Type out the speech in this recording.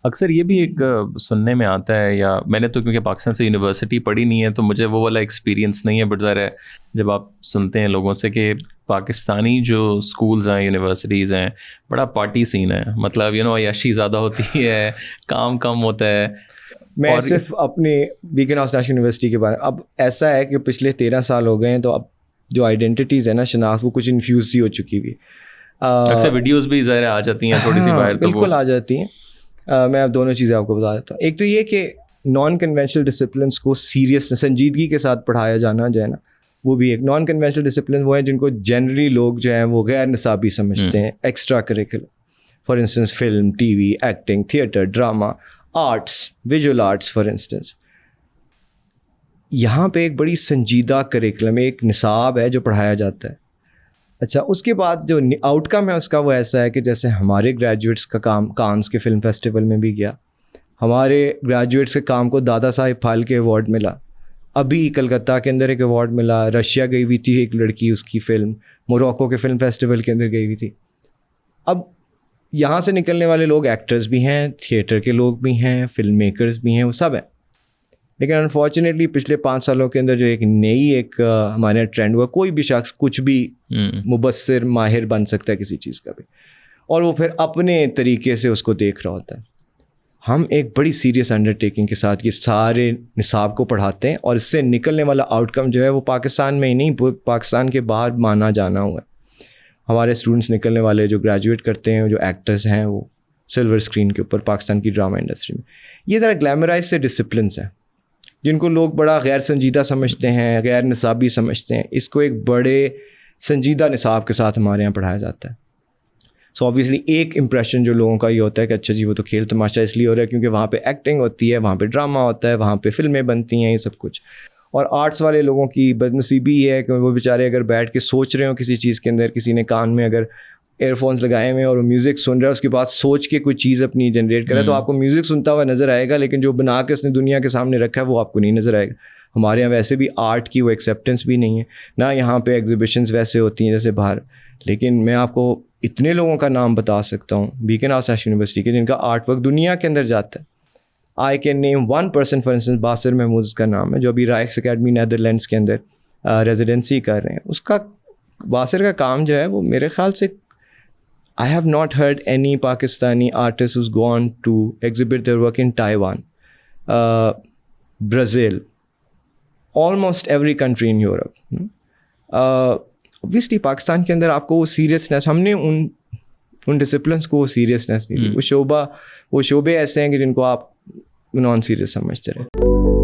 अक्सर ये भी एक सुनने में आता है, या मैंने तो क्योंकि पाकिस्तान से यूनिवर्सिटी पढ़ी नहीं है तो मुझे वो वाला एक्सपीरियंस नहीं है, बट ज़ाहिर है जब आप सुनते हैं लोगों से कि पाकिस्तानी जो स्कूल्स हैं, यूनिवर्सिटीज़ हैं, बड़ा पार्टी सीन है, मतलब अय्याशी ज़्यादा होती है, काम कम होता है। मैं सिर्फ अपने बीकन हाउस नेशनल यूनिवर्सिटी के बारे में, अब ऐसा है कि पिछले 13 साल हो गए हैं, तो अब जो आइडेंटिटीज़ है ना, शनाख्त, वो कुछ इन्फ्यूज सी हो चुकी हुई। अक्सर वीडियोस भी ज़ाहिर आ जाती हैं थोड़ी सी बाहर, तो बिल्कुल आ जाती हैं। मैं अब दोनों चीज़ें आपको बता देता हूँ। एक तो ये कि नॉन कन्वेंशनल डिसिप्लिन्स को सीरियस संजीदगी के साथ पढ़ाया जाना जो है ना, वो भी एक नॉन कन्वेंशनल डिसिप्लिन वो हैं जिनको जनरली लोग जो हैं वो गैर निसाबी समझते हैं, extra curricular. For instance film, TV, acting, theatre, drama, arts, visual arts for instance. यहाँ पे एक बड़ी संजीदा करिकुलम, एक निसाब है जो पढ़ाया जाता है। अच्छा, उसके बाद जो आउटकम है उसका वो ऐसा है कि जैसे हमारे ग्रेजुएट्स का काम कांस के फिल्म फेस्टिवल में भी गया, हमारे ग्रेजुएट्स के काम को दादा साहिब फाल्के अवार्ड मिला, अभी कलकत्ता के अंदर एक अवार्ड मिला, रशिया गई हुई थी एक लड़की, उसकी फ़िल्म मोरक्को के फिल्म फेस्टिवल के अंदर गई हुई थी। अब यहाँ से निकलने वाले लोग एक्टर्स भी हैं, थिएटर के लोग भी हैं, फिल्म मेकर्स भी हैं, वो सब हैं। लेकिन अनफॉर्चुनेटली पिछले 5 सालों के अंदर जो एक हमारे ट्रेंड हुआ, कोई भी शख्स कुछ भी मुबस्सिर माहिर बन सकता है किसी चीज़ का भी, और वो फिर अपने तरीके से उसको देख रहा होता है। हम एक बड़ी सीरियस अंडरटेकिंग के साथ ये सारे निसाब को पढ़ाते हैं, और इससे निकलने वाला आउटकम जो है वो पाकिस्तान में ही नहीं, पाकिस्तान के बाहर माना जाना हुआ है। हमारे स्टूडेंट्स निकलने वाले जो ग्रेजुएट करते हैं, जो एक्टर्स हैं, वो सिल्वर स्क्रीन के ऊपर पाकिस्तान की ड्रामा इंडस्ट्री में ये ज़रा ग्लैमराइज से डिसिप्लिन्स हैं जिनको लोग बड़ा गैर संजीदा समझते हैं, गैर निसाबी समझते हैं। इसको एक बड़े संजीदा निसाब के साथ हमारे यहाँ पढ़ाया जाता है। सो ऑब्वियसली एक इम्प्रेशन जो लोगों का ये होता है कि अच्छा जी वो तो खेल तमाशा इसलिए हो रहा है क्योंकि वहाँ पे एक्टिंग होती है, वहाँ पे ड्रामा होता है, वहाँ पे फिल्में बनती हैं, ये सब कुछ। और आर्ट्स वाले लोगों की बदनसीबी ये है कि वो बेचारे अगर बैठ के सोच रहे हो किसी चीज़ के अंदर, किसी ने कान में अगर एयरफोन्स लगाए हुए और वो म्यूज़िक सुन रहा है, उसके बाद सोच के कोई चीज़ अपनी जनरेट करे, तो आपको म्यूज़िक सुनता हुआ नज़र आएगा, लेकिन जो बना के उसने दुनिया के सामने रखा है वो आपको नहीं नज़र आएगा। हमारे यहाँ वैसे भी आर्ट की वो एक्सेप्टेंस भी नहीं है ना, यहाँ पे एग्जीबिशंस वैसे होती हैं जैसे बाहर। लेकिन मैं आपको इतने लोगों का नाम बता सकता हूँ बीकन हाउस नेशनल यूनिवर्सिटी के जिनका आर्ट वर्क दुनिया के अंदर जाता है। I can name 1 person, for instance Basir Mahmood का नाम है, जो अभी राइक्स अकेडमी नैदरलैंड्स के अंदर रेजिडेंसी कर रहे हैं। उसका बासिर का काम जो है वो मेरे ख्याल से I have not heard any Pakistani artist who's gone to exhibit their work in Taiwan, Brazil, almost every country in Europe. Obviously Pakistan के अंदर आपको वो सीरियसनेस, हमने उन डिसिप्लिन्स को सीरियसनेस नहीं दी। वो शोबे ऐसे हैं कि जिनको आप नॉन सीरियस समझते रहे।